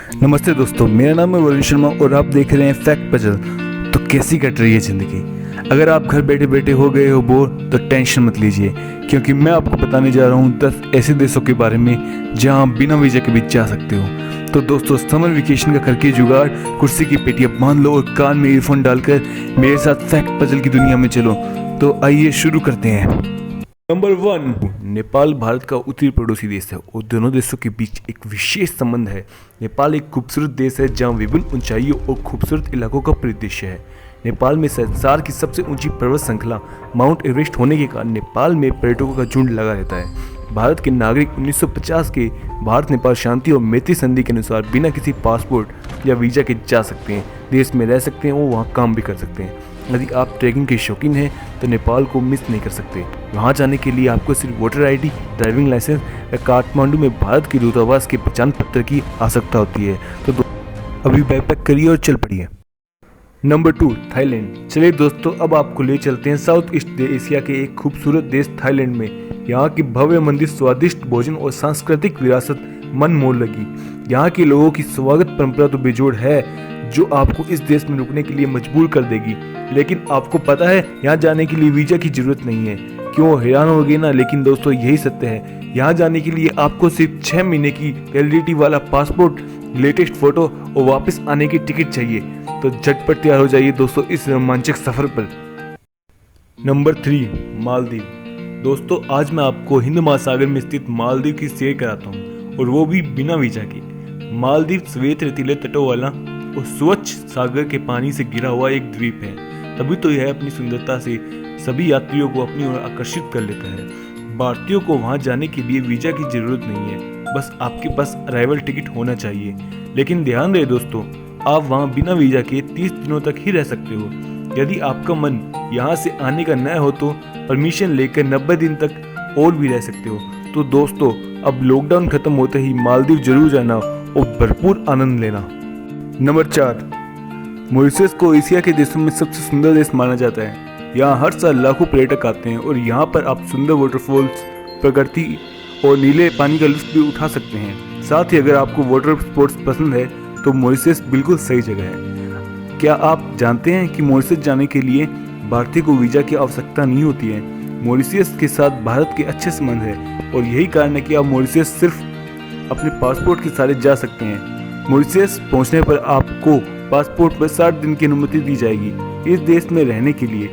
नमस्ते दोस्तों, मेरा नाम है वरुण शर्मा और आप देख रहे हैं फैक्ट पजल। तो कैसी कट रही है ज़िंदगी? अगर आप घर बैठे बैठे हो गए हो बोर तो टेंशन मत लीजिए, क्योंकि मैं आपको बताने जा रहा हूँ 10 ऐसे देशों के बारे में जहाँ आप बिना वीज़ा के भी जा सकते हो। तो दोस्तों, समर वेकेशन का करके जुगाड़, कुर्सी की पेटियाँ बांध लो और कान में ईयरफोन डालकर मेरे साथ फैक्ट पजल की दुनिया में चलो। तो आइए शुरू करते हैं। नंबर 1, नेपाल भारत का उत्तरी पड़ोसी देश है और दोनों देशों के बीच एक विशेष संबंध है। नेपाल एक खूबसूरत देश है जहां विभिन्न ऊंचाइयों और खूबसूरत इलाकों का परिदृश्य है। नेपाल में संसार की सबसे ऊंची पर्वत श्रृंखला माउंट एवरेस्ट होने के कारण नेपाल में पर्यटकों का झुंड लगा रहता है। भारत के नागरिक 1950 के भारत नेपाल शांति और मैत्री संधि के अनुसार बिना किसी पासपोर्ट या वीज़ा के जा सकते हैं, देश में रह सकते हैं और वहाँ काम भी कर सकते हैं। यदि आप ट्रैकिंग के शौकीन हैं तो नेपाल को मिस नहीं कर सकते। वहाँ जाने के लिए आपको सिर्फ वोटर आईडी, ड्राइविंग लाइसेंस या काठमांडू में भारत के दूतावास के पहचान पत्र की आवश्यकता होती है। तो अभी बैकपैक करिए और चल पड़िए। Number 2, Thailand. चलिए दोस्तों, अब आपको ले चलते हैं साउथ ईस्ट एशिया के एक खूबसूरत देश थाईलैंड में। यहाँ के भव्य मंदिर, स्वादिष्ट भोजन और सांस्कृतिक विरासत मन मोह लगी। यहाँ के लोगों की स्वागत परंपरा तो बेजोड़ है जो आपको इस देश में रुकने के लिए मजबूर कर देगी। लेकिन आपको पता है यहाँ जाने के लिए वीज़ा की जरूरत नहीं है। क्यों, हैरान हो गए ना? लेकिन दोस्तों, यही सत्य है। यहाँ जाने के लिए आपको सिर्फ 6 महीने की वैलिडिटी वाला पासपोर्ट, लेटेस्ट फोटो और वापस आने की टिकट चाहिए। तो झटपट तैयार हो जाइए दोस्तों इस रोमांचक सफर पर। नंबर 3, मालदीव। दोस्तों, आज मैं आपको हिंद महासागर में स्थित मालदीव की सैर कराता हूँ, और वो भी बिना वीज़ा के। मालदीव श्वेत रेतीले तटों वाला और स्वच्छ सागर के पानी से घिरा हुआ एक द्वीप है। तभी तो यह अपनी सुंदरता से सभी यात्रियों को अपनी ओर आकर्षित कर लेता है। भारतीयों को वहां जाने के लिए वीजा की जरूरत नहीं है, बस आपके पास अराइवल टिकट होना चाहिए। लेकिन ध्यान रहे दोस्तों, आप वहां बिना वीजा के 30 दिनों तक ही रह सकते हो। यदि आपका मन यहाँ से आने का न हो तो परमिशन लेकर 90 दिन तक और भी रह सकते हो। तो दोस्तों, अब लॉकडाउन खत्म होते ही मालदीव जरूर जाना और भरपूर आनंद लेना। नंबर 4, मॉरिशस को एशिया के देशों में सबसे सुंदर देश माना जाता है। यहाँ हर साल लाखों पर्यटक आते हैं और यहाँ पर आप सुंदर वाटरफॉल्स, प्रकृति और नीले पानी का लुत्फ भी उठा सकते हैं। साथ ही अगर आपको वाटर स्पोर्ट्स पसंद है तो मॉरिशस बिल्कुल सही जगह है। क्या आप जानते हैं कि मॉरिशस जाने के लिए भारतीय को वीज़ा की आवश्यकता नहीं होती है? मॉरिशस के साथ भारत के अच्छे संबंध है और यही कारण है कि आप मॉरिशस सिर्फ अपने पासपोर्ट के सहारे जा सकते हैं। मॉरिशस पहुंचने पर आपको पासपोर्ट पर 60 दिन की अनुमति दी जाएगी इस देश में रहने के लिए।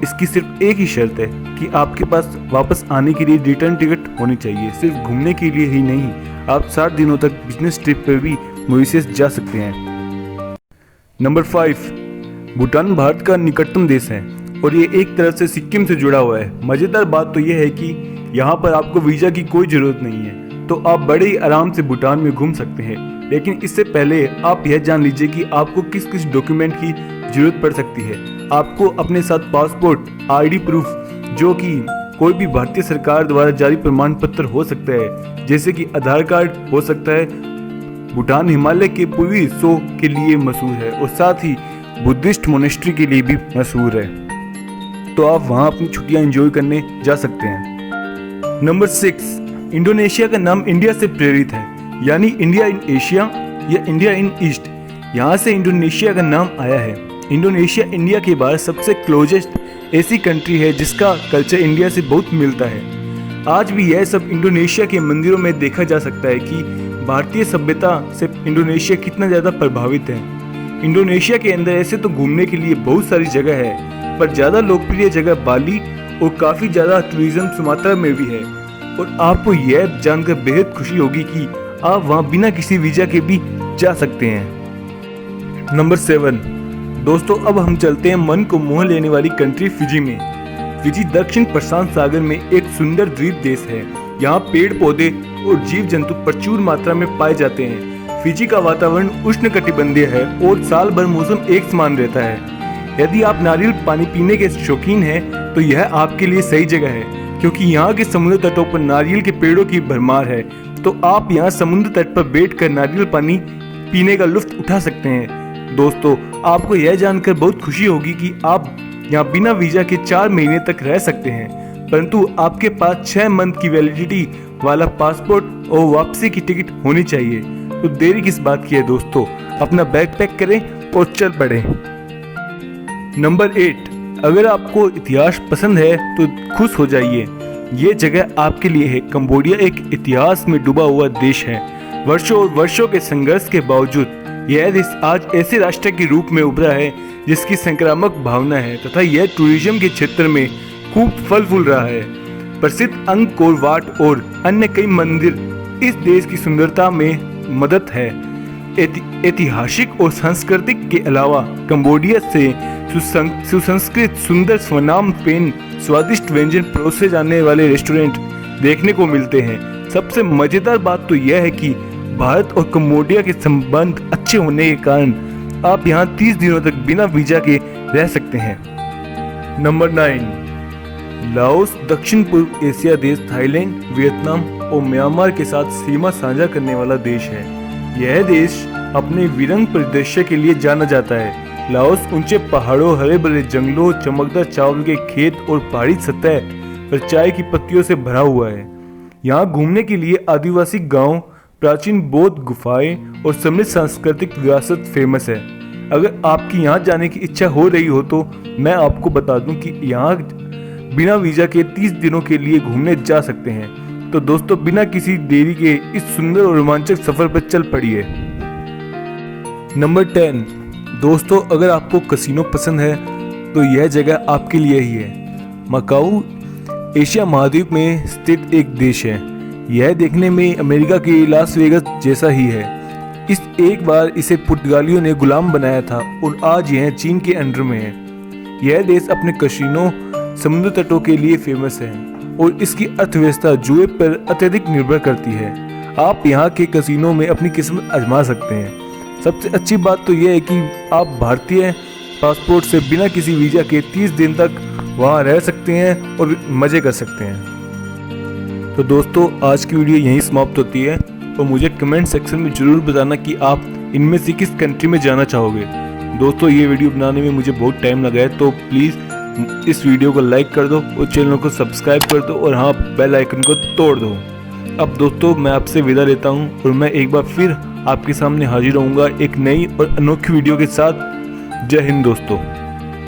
इसकी सिर्फ एक ही शर्त है कि आपके पास वापस आने के लिए रिटर्न टिकट होनी चाहिए। सिर्फ घूमने के लिए ही नहीं, आप 60 दिनों तक बिजनेस ट्रिप पर भी मॉरिशस जा सकते हैं। नंबर 5, भूटान भारत का निकटतम देश है और ये एक तरह से सिक्किम से जुड़ा हुआ है। मजेदार बात तो यह है कि यहाँ पर आपको वीजा की कोई जरूरत नहीं है, तो आप बड़े ही आराम से भूटान में घूम सकते हैं। लेकिन इससे पहले आप यह जान लीजिए कि आपको किस किस डॉक्यूमेंट की जरूरत पड़ सकती है। आपको अपने साथ पासपोर्ट, आईडी प्रूफ, जो कि कोई भी भारतीय सरकार द्वारा जारी प्रमाण पत्र हो सकता है, जैसे कि आधार कार्ड हो सकता है। भूटान हिमालय के पूर्वी हिस्सों के लिए मशहूर है और साथ ही बुद्धिस्ट मोनेस्ट्री के लिए भी मशहूर है, तो आप वहां अपनी छुट्टियां एंजॉय करने जा सकते हैं। नंबर 6, इंडोनेशिया का नाम इंडिया से प्रेरित है, यानी इंडिया इन एशिया या इंडिया इन ईस्ट। यहाँ से इंडोनेशिया का नाम आया है। इंडोनेशिया इंडिया के बाद सबसे क्लोजेस्ट ऐसी कंट्री है जिसका कल्चर इंडिया से बहुत मिलता है। आज भी यह सब इंडोनेशिया के मंदिरों में देखा जा सकता है कि भारतीय सभ्यता से इंडोनेशिया कितना ज़्यादा प्रभावित है। इंडोनेशिया के अंदर ऐसे तो घूमने के लिए बहुत सारी जगह है, पर ज़्यादा लोकप्रिय जगह बाली और काफ़ी ज़्यादा टूरिज्म सुमात्रा में भी है। और आपको यह जानकर बेहद खुशी होगी कि आप वहां बिना किसी वीजा के भी जा सकते हैं। नंबर 7, दोस्तों, अब हम चलते हैं मन को मोह लेने वाली कंट्री फिजी में। फिजी दक्षिण प्रशांत सागर में एक सुंदर द्वीप देश है। यहाँ पेड़ पौधे और जीव जंतु प्रचुर मात्रा में पाए जाते हैं। फिजी का वातावरण उष्णकटिबंधीय है और साल भर मौसम एक समान रहता है। यदि आप नारियल पानी पीने के शौकीन हैं तो यह आपके लिए सही जगह है, क्योंकि यहाँ के समुद्र तटों पर नारियल के पेड़ों की भरमार है। तो आप यहाँ समुद्र तट पर बैठकर नारियल पानी पीने का लुत्फ उठा सकते हैं। दोस्तों, आपको यह जानकर बहुत खुशी होगी कि आप यहाँ बिना वीजा के 4 महीने तक रह सकते हैं, परंतु आपके पास 6 मंथ की वैलिडिटी वाला पासपोर्ट और वापसी की टिकट होनी चाहिए। तो देरी किस बात की है दोस्तों, अपना बैग पैक करें और चल पड़े। नंबर 8, अगर आपको इतिहास पसंद है तो खुश हो जाइए, ये जगह आपके लिए है। कंबोडिया एक इतिहास में डूबा हुआ देश है। वर्षों और वर्षों के संघर्ष के बावजूद यह देश आज ऐसे राष्ट्र के रूप में उभरा है जिसकी संक्रामक भावना है तथा यह टूरिज्म के क्षेत्र में खूब फल फूल रहा है। प्रसिद्ध अंगकोर वाट और अन्य कई मंदिर इस देश की सुंदरता में मदद है। ऐतिहासिक और सांस्कृतिक के अलावा कंबोडिया से सुसंस्कृत सुंदर स्वनाम पेन स्वादिष्ट व्यंजन परोसे जाने वाले रेस्टोरेंट देखने को मिलते हैं। सबसे मजेदार बात तो यह है कि भारत और कंबोडिया के संबंध अच्छे होने के कारण आप यहाँ 30 दिनों तक बिना वीजा के रह सकते हैं। नंबर 9, लाओस दक्षिण पूर्व एशिया देश थाईलैंड, वियतनाम और म्यांमार के साथ सीमा साझा करने वाला देश है। यह देश अपने विरंग परिदृश्य के लिए जाना जाता है। लाओस ऊंचे पहाड़ों, हरे भरे जंगलों, चमकदार चावल के खेत और पहाड़ी सतह पर चाय की पत्तियों से भरा हुआ है। यहाँ घूमने के लिए आदिवासी गांव, प्राचीन बौद्ध गुफाएं और समृद्ध सांस्कृतिक विरासत फेमस है। अगर आपकी यहाँ जाने की इच्छा हो रही हो तो मैं आपको बता दूं कि यहाँ बिना वीजा के 30 दिनों के लिए घूमने जा सकते हैं। तो दोस्तों, बिना किसी देरी के इस सुंदर और रोमांचक सफर पर चल पड़िए। नंबर 10, दोस्तों, अगर आपको कैसीनो पसंद है तो यह जगह आपके लिए ही है। मकाऊ एशिया महाद्वीप में स्थित एक देश है। यह देखने में अमेरिका के लास वेगास जैसा ही है। इस एक बार इसे पुर्तगालियों ने गुलाम बनाया था और आज यह चीन के अंडर में है। यह देश अपने कैसीनो, समुद्र तटों के लिए फेमस है और इसकी अर्थव्यवस्था जुए पर अत्यधिक निर्भर करती है। आप यहाँ के कैसीनो में अपनी किस्मत आजमा सकते हैं। सबसे अच्छी बात तो यह है कि आप भारतीय पासपोर्ट से बिना किसी वीजा के 30 दिन तक वहाँ रह सकते हैं और मज़े कर सकते हैं। तो दोस्तों, आज की वीडियो यहीं समाप्त होती है और मुझे कमेंट सेक्शन में ज़रूर बताना कि आप इनमें से किस कंट्री में जाना चाहोगे। दोस्तों, ये वीडियो बनाने में मुझे बहुत टाइम लगा है, तो प्लीज़ इस वीडियो को लाइक कर दो और चैनल को सब्सक्राइब कर दो और हाँ, बेल आइकन को तोड़ दो। अब दोस्तों, मैं आपसे विदा लेता हूँ और मैं एक बार फिर आपके सामने हाजिर रहूँगा एक नई और अनोखी वीडियो के साथ। जय हिंद दोस्तों।